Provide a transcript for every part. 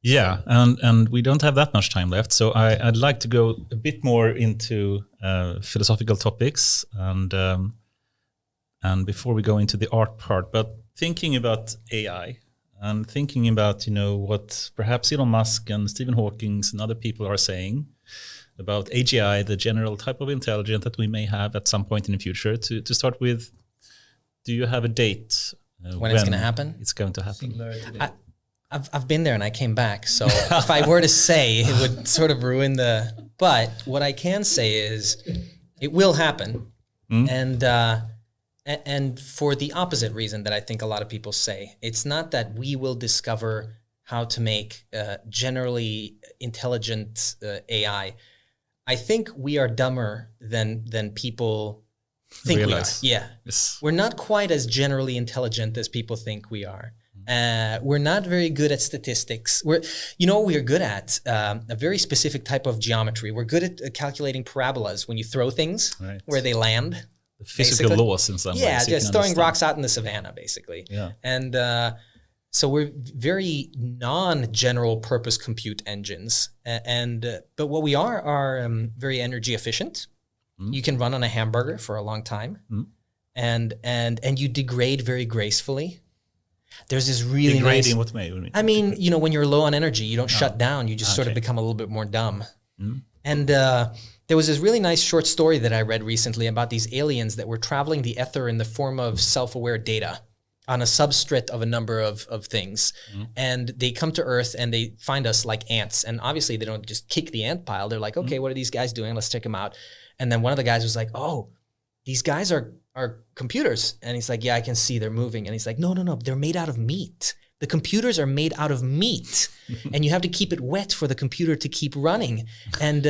Yeah, and we don't have that much time left, so I'd like to go a bit more into philosophical topics, and before we go into the art part, but thinking about AI and thinking about what perhaps Elon Musk and Stephen Hawking and other people are saying about AGI, the general type of intelligence that we may have at some point in the future. To start with, do you have a date when it's going to happen? It's going to happen. I've been there and I came back. So if I were to say, it would sort of ruin but what I can say is it will happen. And for the opposite reason that I think a lot of people say. It's not that we will discover how to make generally intelligent AI. I think we are dumber than people think Realize. we are. Yeah. Yes. We're not quite as generally intelligent as people think we are. We're not very good at statistics. We're good at a very specific type of geometry. We're good at calculating parabolas when you throw things, right, where they land. The physical laws in some ways. Yeah, just throwing rocks out in the savannah, basically. Yeah. And so we're very non-general purpose compute engines. But what we are very energy efficient. You can run on a hamburger for a long time, and you degrade very gracefully. There's this really Degrading nice. what way? I mean, when you're low on energy, you don't shut down. You just sort of become a little bit more dumb. And there was this really nice short story that I read recently about these aliens that were traveling the ether in the form of self-aware data on a substrate of a number of things. And they come to Earth and they find us like ants. And obviously they don't just kick the ant pile. They're like, okay, what are these guys doing? Let's check them out. And then one of the guys was like, oh, these guys are computers. And he's like, yeah, I can see they're moving. And he's like, no, they're made out of meat. The computers are made out of meat. And you have to keep it wet for the computer to keep running. And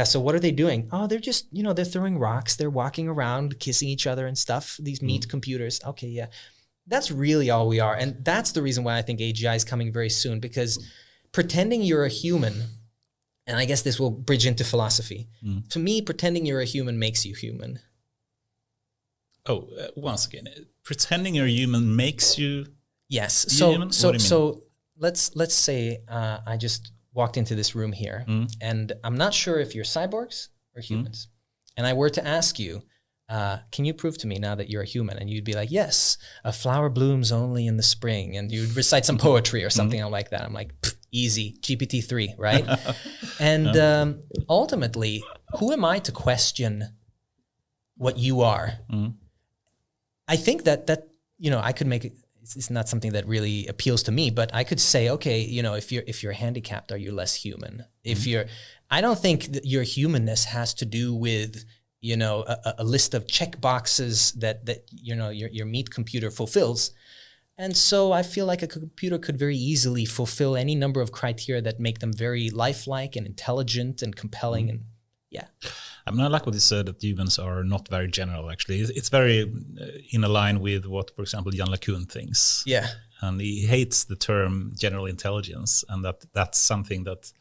so what are they doing? Oh, they're just, they're throwing rocks. They're walking around, kissing each other and stuff. These meat computers. Okay, yeah. That's really all we are. And that's the reason why I think AGI is coming very soon, because pretending you're a human, and I guess this will bridge into philosophy. To me, pretending you're a human makes you human. Oh, once again, pretending you're human makes you. Yes. Human? So let's say I just walked into this room here, and I'm not sure if you're cyborgs or humans. And I were to ask you, can you prove to me now that you're a human? And you'd be like, yes, a flower blooms only in the spring. And you'd recite some poetry or something like that. I'm like, easy, GPT-3, right? And ultimately, who am I to question what you are? I think that I could make it. It's not something that really appeals to me, but I could say, okay, if you're handicapped, are you less human? I don't think that your humanness has to do with a list of check boxes that your meat computer fulfills. And so I feel like a computer could very easily fulfill any number of criteria that make them very lifelike and intelligent and compelling. And yeah. I mean, I like what you said, that humans are not very general, actually. It's very in line with what, for example, Jan LeCun thinks. Yeah. And he hates the term general intelligence, and that's something that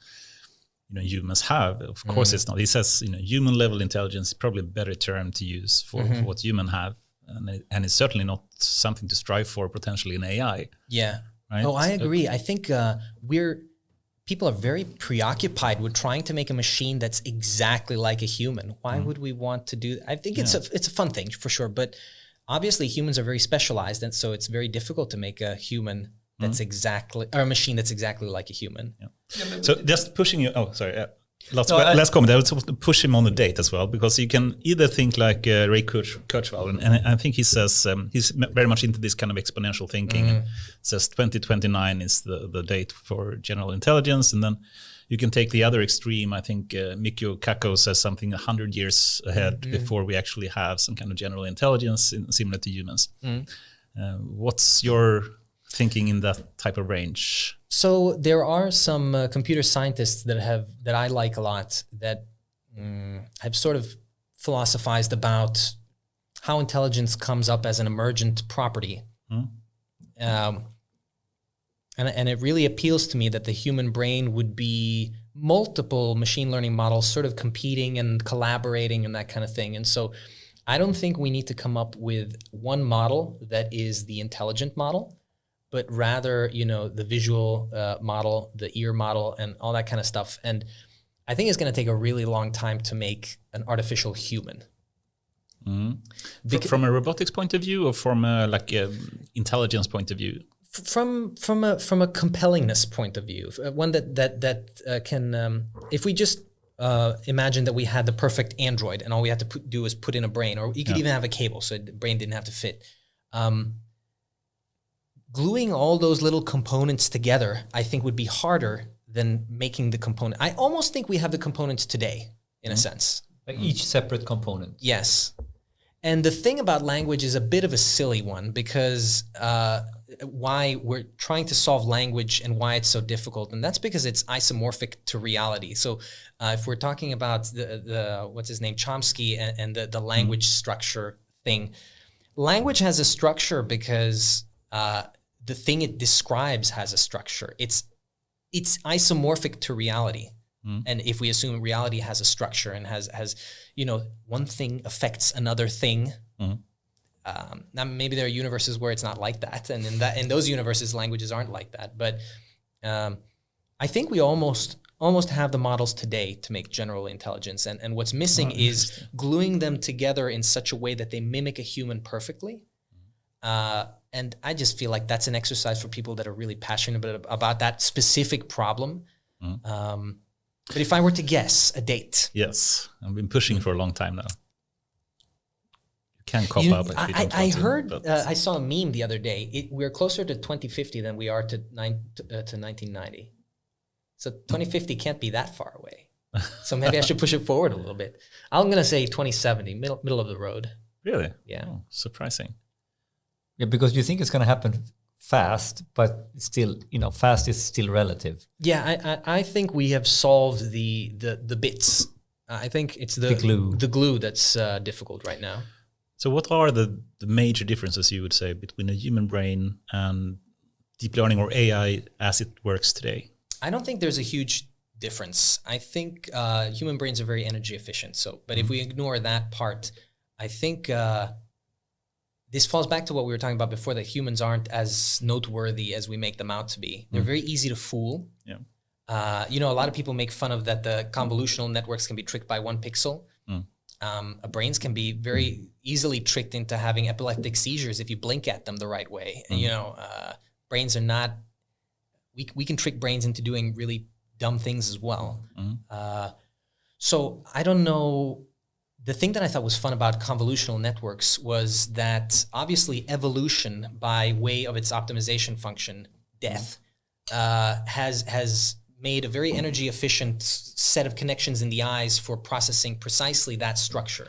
humans have. Of course, it's not. He says human level intelligence is probably a better term to use for what humans have, and it's certainly not something to strive for potentially in AI. Yeah. Right? Oh, I agree. I think people are very preoccupied with trying to make a machine that's exactly like a human. Why would we want to do that? I think it's a fun thing for sure, but obviously humans are very specialized, and so it's very difficult to make a human that's exactly, or a machine that's exactly like a human. Yeah. So just pushing you. Oh, sorry. Last comment. I was supposed to push him on the date as well, because you can either think like Ray Kurzweil, and I think he says he's very much into this kind of exponential thinking. And says 2029 is the date for general intelligence, and then you can take the other extreme. I think Mikio Kaku says something 100 years ahead before we actually have some kind of general intelligence similar to humans. What's your thinking in that type of range? So there are some computer scientists that I like a lot that have sort of philosophized about how intelligence comes up as an emergent property. And it really appeals to me that the human brain would be multiple machine learning models sort of competing and collaborating and that kind of thing. And so I don't think we need to come up with one model that is the intelligent model. but rather, the visual model, the ear model, and all that kind of stuff. And I think it's going to take a really long time to make an artificial human. From a robotics point of view, or from a intelligence point of view? From a compellingness point of view, one that can, if we just imagine that we had the perfect android and all we had to do is put in a brain, or you could even have a cable so the brain didn't have to fit. Gluing all those little components together, I think, would be harder than making the component. I almost think we have the components today, in a sense. Like each separate component. Yes. And the thing about language is a bit of a silly one, because why we're trying to solve language and why it's so difficult. And that's because it's isomorphic to reality. So if we're talking about the what's his name, Chomsky, and the language structure thing, language has a structure because the thing it describes has a structure. It's isomorphic to reality. And if we assume reality has a structure and has one thing affects another thing, now maybe there are universes where it's not like that, and in those universes languages aren't like that. But I think we almost have the models today to make general intelligence, and what's missing is gluing them together in such a way that they mimic a human perfectly. And I just feel like that's an exercise for people that are really passionate about that specific problem. But if I were to guess a date. Yes, I've been pushing for a long time now. You can't cop up. I heard, I saw a meme the other day. We're closer to 2050 than we are to 1990. So 2050 can't be that far away. So maybe I should push it forward a little bit. I'm going to say 2070, middle of the road. Really? Yeah. Oh, surprising. Yeah, because you think it's going to happen fast, but still, fast is still relative. Yeah, I think we have solved the bits. I think it's the glue that's difficult right now. So what are the major differences, you would say, between a human brain and deep learning or AI as it works today? I don't think there's a huge difference. I think human brains are very energy efficient. But if we ignore that part, I think this falls back to what we were talking about before, that humans aren't as noteworthy as we make them out to be. They're very easy to fool. Yeah. A lot of people make fun of that the convolutional networks can be tricked by one pixel. Brains can be very easily tricked into having epileptic seizures if you blink at them the right way. Brains are not, we can trick brains into doing really dumb things as well. So I don't know. The thing that I thought was fun about convolutional networks was that obviously evolution, by way of its optimization function, death, has made a very energy efficient set of connections in the eyes for processing precisely that structure.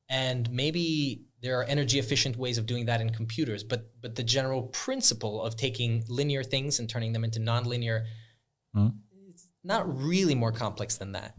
And maybe there are energy efficient ways of doing that in computers, but the general principle of taking linear things and turning them into nonlinear, it's not really more complex than that.